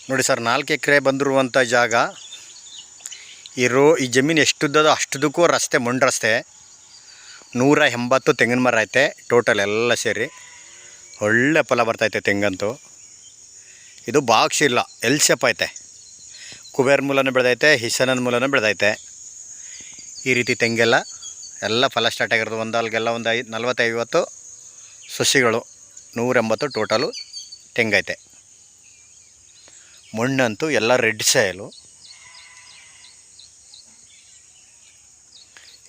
ನೋಡಿ ಸರ್, 4 ಎಕರೆ ಬಂದಿರುವಂಥ ಜಾಗ. ಈ ಜಮೀನು ಎಷ್ಟುದ್ದದೋ ಅಷ್ಟುದಕ್ಕೂ ರಸ್ತೆ, ಮಣ್ಣು ರಸ್ತೆ. 180 ತೆಂಗಿನ ಮರ ಐತೆ ಟೋಟಲ್ ಎಲ್ಲ ಸೇರಿ. ಒಳ್ಳೆ ಫಲ ಬರ್ತೈತೆ ತೆಂಗಂತೂ. ಇದು ಬಾಕ್ಸ್ ಇಲ್ಲ, ಎಲ್ ಶೇಪ್ ಐತೆ. ಕುಬೇರ್ ಮೂಲನೂ ಬೆಳೆದೈತೆ, ಹಿಸನನ್ ಮೂಲನೂ ಬೆಳೆದೈತೆ. ಈ ರೀತಿ ತೆಂಗೆಲ್ಲ ಫಲ ಸ್ಟಾರ್ಟ್ ಆಗಿರೋದು. ಒಂದಲ್ಗೆಲ್ಲ ಒಂದು 40-50 ಸಸಿಗಳು, 180 ಟೋಟಲು ತೆಂಗೈತೆ. ಮಣ್ಣಂತೂ ಎಲ್ಲ ರೆಡ್ ಸಾಯಲು.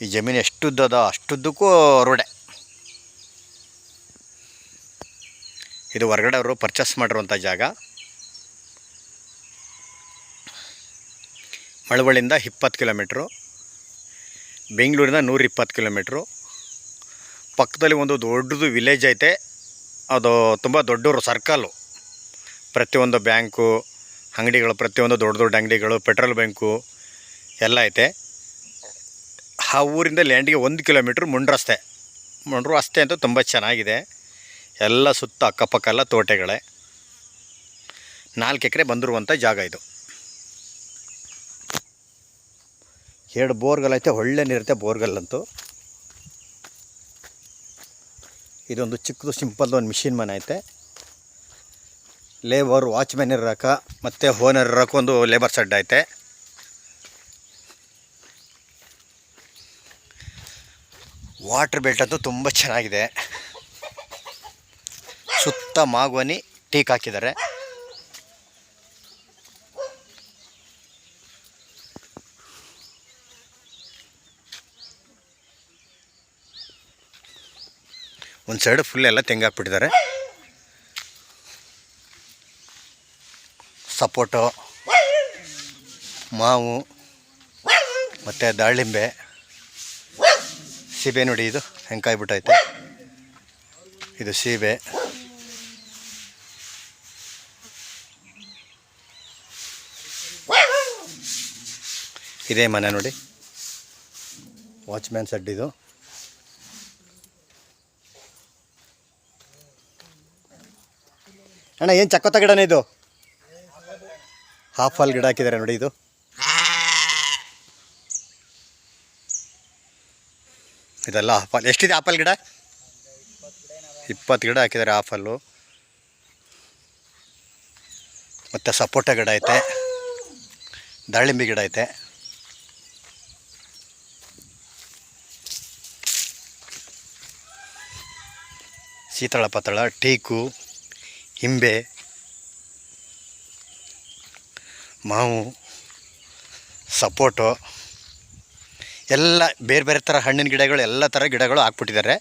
ಈ ಜಮೀನು ಎಷ್ಟುದ್ದದೋ ಅಷ್ಟುದ್ದಕ್ಕೂ ರೋಡೆ. ಇದು ಹೊರಗಡೆ ಅವರು ಪರ್ಚೇಸ್ ಮಾಡಿರುವಂಥ ಜಾಗ. ಮಳವಳ್ಳಿಯಿಂದ 20 ಕಿಲೋಮೀಟ್ರು, ಬೆಂಗಳೂರಿಂದ 120 ಕಿಲೋಮೀಟ್ರು. ಪಕ್ಕದಲ್ಲಿ ಒಂದು ದೊಡ್ಡದು ವಿಲೇಜ್ ಐತೆ. ಅದು ತುಂಬ ದೊಡ್ಡವರು ಸರ್ಕಲ್ಲು. ಪ್ರತಿಯೊಂದು ಬ್ಯಾಂಕು, ಅಂಗಡಿಗಳು, ಪ್ರತಿಯೊಂದು ದೊಡ್ಡ ದೊಡ್ಡ ಅಂಗಡಿಗಳು, ಪೆಟ್ರೋಲ್ ಬ್ಯಾಂಕು ಎಲ್ಲ ಐತೆ. ಆ ಊರಿಂದ ಲ್ಯಾಂಡಿಗೆ 1 ಕಿಲೋಮೀಟ್ರ್ ಮಣ್ಣು ರಸ್ತೆ. ಮಣ್ಣು ರಸ್ತೆ ಅಂತೂ ತುಂಬ ಚೆನ್ನಾಗಿದೆ. ಎಲ್ಲ ಸುತ್ತ ಅಕ್ಕಪಕ್ಕ ಎಲ್ಲ ತೋಟಗಳೇ. 4 ಎಕರೆ ಬಂದಿರುವಂಥ ಜಾಗ ಇದು. 2 ಬೋರ್ಗಲ್ಲೈತೆ, ಒಳ್ಳೆ ನೀರುತ್ತೆ ಬೋರ್ಗಲ್ಲಂತೂ. ಇದೊಂದು ಚಿಕ್ಕದು ಸಿಂಪಲ್ದು ಒಂದು ಮಿಷಿನ್ ಮನೆ ಐತೆ. ಲೇಬರ್, ವಾಚ್ಮ್ಯಾನ್ ಇರೋಕೆ ಮತ್ತು ಓನರ್ ಇರೋಕೆ ಒಂದು ಲೇಬರ್ ಸೆಡ್ ಐತೆ. ವಾಟ್ರ್ ಬೆಲ್ಟ್ ಅಂತೂ ತುಂಬ ಚೆನ್ನಾಗಿದೆ. ಸುತ್ತ ಮಾಗೋನಿ ಟೀಕ್ ಹಾಕಿದ್ದಾರೆ. ಒಂದು ಸೈಡು ಫುಲ್ ಎಲ್ಲ ತೆಂಗು ಹಾಕ್ಬಿಟ್ಟಿದ್ದಾರೆ. ಸಪೋಟೊ, ಮಾವು ಮತ್ತು ದಾಳಿಂಬೆ, ಸೀಬೆ ನೋಡಿ ಇದು ಹೆಂಗೆ ಕಾಯ್ಬಿಟ್ಟೈತೆ. ಇದು ಸೀಬೆ. ಇದೇ ಮನೆ ನೋಡಿ, ವಾಚ್ಮ್ಯಾನ್ ಸೆಡ್ ಇದು. ಅಣ್ಣ ಏನು ಚಕ್ಕೋತ ಗಿಡನೇ ಇದು? ಆಪಲ್ ಗಿಡ ಹಾಕಿದ್ದಾರೆ ನೋಡಿ. ಇದು ಇದೆಲ್ಲ ಆಪಲ್. ಎಷ್ಟಿದೆ ಆಪಲ್ ಗಿಡ? 20 ಗಿಡ ಹಾಕಿದ್ದಾರೆ ಆಪಲ್ಲು. ಮತ್ತು ಸಪೋಟ ಗಿಡ ಐತೆ, ದಾಳಿಂಬೆ ಗಿಡ ಐತೆ. ಸೀತಳ ಪತ್ತಳ, ಟೀಕು, ಹಿಂಬೆ, ಮಾವು, ಸಪೋಟೊ ಎಲ್ಲ ಬೇರೆ ಬೇರೆ ಥರ ಹಣ್ಣಿನ ಗಿಡಗಳು, ಎಲ್ಲ ಥರ ಗಿಡಗಳು ಹಾಕ್ಬಿಟ್ಟಿದ್ದಾರೆ.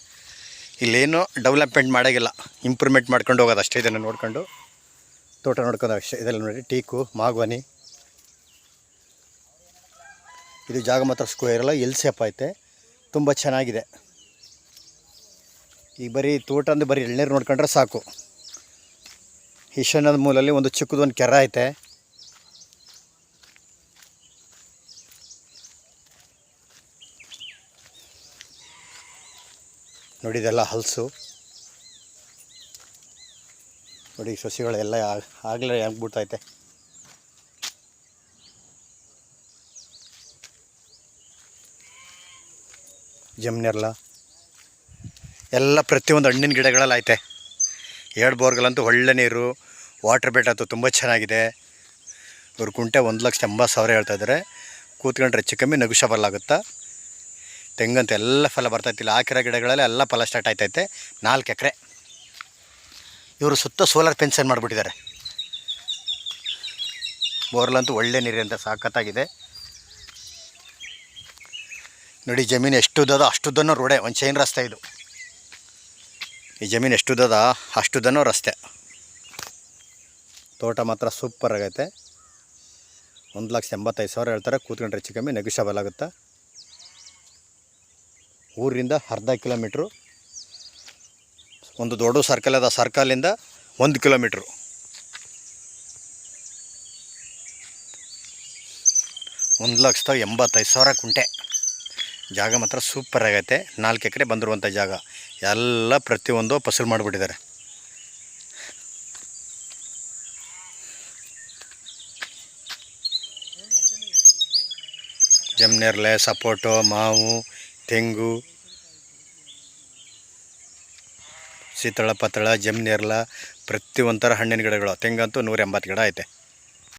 ಇಲ್ಲೇನು ಡೆವಲಪ್ಮೆಂಟ್ ಮಾಡೋಂಗಿಲ್ಲ, ಇಂಪ್ರೂವ್ಮೆಂಟ್ ಮಾಡ್ಕೊಂಡು ಹೋಗೋದು ಅಷ್ಟೇ. ಇದನ್ನು ನೋಡ್ಕೊಂಡು ತೋಟ ನೋಡ್ಕೊಂಡು ಅಷ್ಟೇ. ಇದೆಲ್ಲ ನೋಡಿ ಟೀಕು, ಮಾಗವಾನಿ. ಇದು ಜಾಗ ಮಾತ್ರ ಸ್ಕ್ವೇರ್ ಅಲ್ಲ, ಎಲ್ ಶೇಪ್ ಐತೆ. ತುಂಬ ಚೆನ್ನಾಗಿದೆ. ಈಗ ಬರೀ ತೋಟ ಅಂದರೆ ಬರೀ ಎಳ್ನೀರು ನೋಡ್ಕೊಂಡ್ರೆ ಸಾಕು. ಈಶಾನ್ಯದ ಮೂಲಲ್ಲಿ ಒಂದು ಚಿಕ್ಕದೊಂದು ಕೆರೆ ಐತೆ. ನೋಡಿ ಇದೆಲ್ಲ ಹಲಸು ನೋಡಿ. ಸಸಿಗಳೆಲ್ಲ ಆಗಲೇ ಆಗ್ಬಿಡ್ತೈತೆ. ಜಮ್ನೆರ್ಲ ಎಲ್ಲ ಪ್ರತಿಯೊಂದು ಹಣ್ಣಿನ ಗಿಡಗಳಲ್ಲಿ ಐತೆ. 2 ಬೋರ್ಗಳಂತೂ ಒಳ್ಳೆ ನೀರು. ವಾಟ್ರ್ ಬೆಲ್ಟ್ ಅಂತೂ ತುಂಬ ಚೆನ್ನಾಗಿದೆ. ಇವ್ರ ಕುಂಟೆ 1,80,000 ಹೇಳ್ತಾಯಿದ್ದಾರೆ. ಕೂತ್ಕೊಂಡ್ರೆ ಹೆಚ್ಚು ಕಮ್ಮಿ ನೆಗೋಷಿಯಬಲ್ ಆಗುತ್ತಾ. ತೆಂಗಂತೂ ಎಲ್ಲ ಫಲ ಬರ್ತೈತಿಲ್ಲ. ಹಾಕಿರೋ ಗಿಡಗಳಲ್ಲಿ ಎಲ್ಲ ಫಲ ಸ್ಟಾರ್ಟ್ ಆಯ್ತೈತೆ. 4 ಎಕರೆ. ಇವರು ಸುತ್ತ ಸೋಲಾರ್ ಫೆನ್ಸನ್ ಮಾಡಿಬಿಟ್ಟಿದ್ದಾರೆ. ಬೋರ್ಲಂತೂ ಒಳ್ಳೆ ನೀರಂತ ಸಾಕತ್ತಾಗಿದೆ ನೋಡಿ. ಜಮೀನು ಎಷ್ಟುದ್ದದೋ ಅಷ್ಟುದ್ದನೋ ರೋಡೆ, ಒಂದು ಚೈನ್ ರಸ್ತೆ ಇದು. ಈ ಜಮೀನು ಎಷ್ಟುದ್ದದ ಅಷ್ಟುದ್ದನೋ ರಸ್ತೆ. ತೋಟ ಮಾತ್ರ ಸೂಪರ್ ಆಗೈತೆ. 1,85,000 ಹೇಳ್ತಾರೆ. ಕೂತ್ಕೊಂಡ್ರೆ ಹೆಚ್ಚು ಕಮ್ಮಿ ನೆಗೋಷಿಯಬಲ್ ಆಗುತ್ತಾ. ಊರಿಂದ ಅರ್ಧ ಕಿಲೋಮೀಟ್ರು. ಒಂದು ದೊಡ್ಡ ಸರ್ಕಲ್ ಅದ, ಸರ್ಕಲಿಂದ 1 ಕಿಲೋಮೀಟ್ರು. 1,85,000 ಕುಂಟೆ. ಜಾಗ ಮಾತ್ರ ಸೂಪರ್ ಆಗೈತೆ. 4 ಎಕರೆ ಬಂದಿರುವಂಥ ಜಾಗ. ಎಲ್ಲ ಪ್ರತಿಯೊಂದು ಫಸಲು ಮಾಡಿಬಿಟ್ಟಿದ್ದಾರೆ. ಜಮ್ನೇರಳೆ, ಸಪೋಟೊ, ಮಾವು, ತೆಂಗು, ಸೀತಳ ಪತ್ತಳ, ಜಮ್ನೇರಳೆ, ಪ್ರತಿಯೊಂಥರ ಹಣ್ಣಿನ ಗಿಡಗಳು. ತೆಂಗಂತೂ 180 ಗಿಡ ಐತೆ.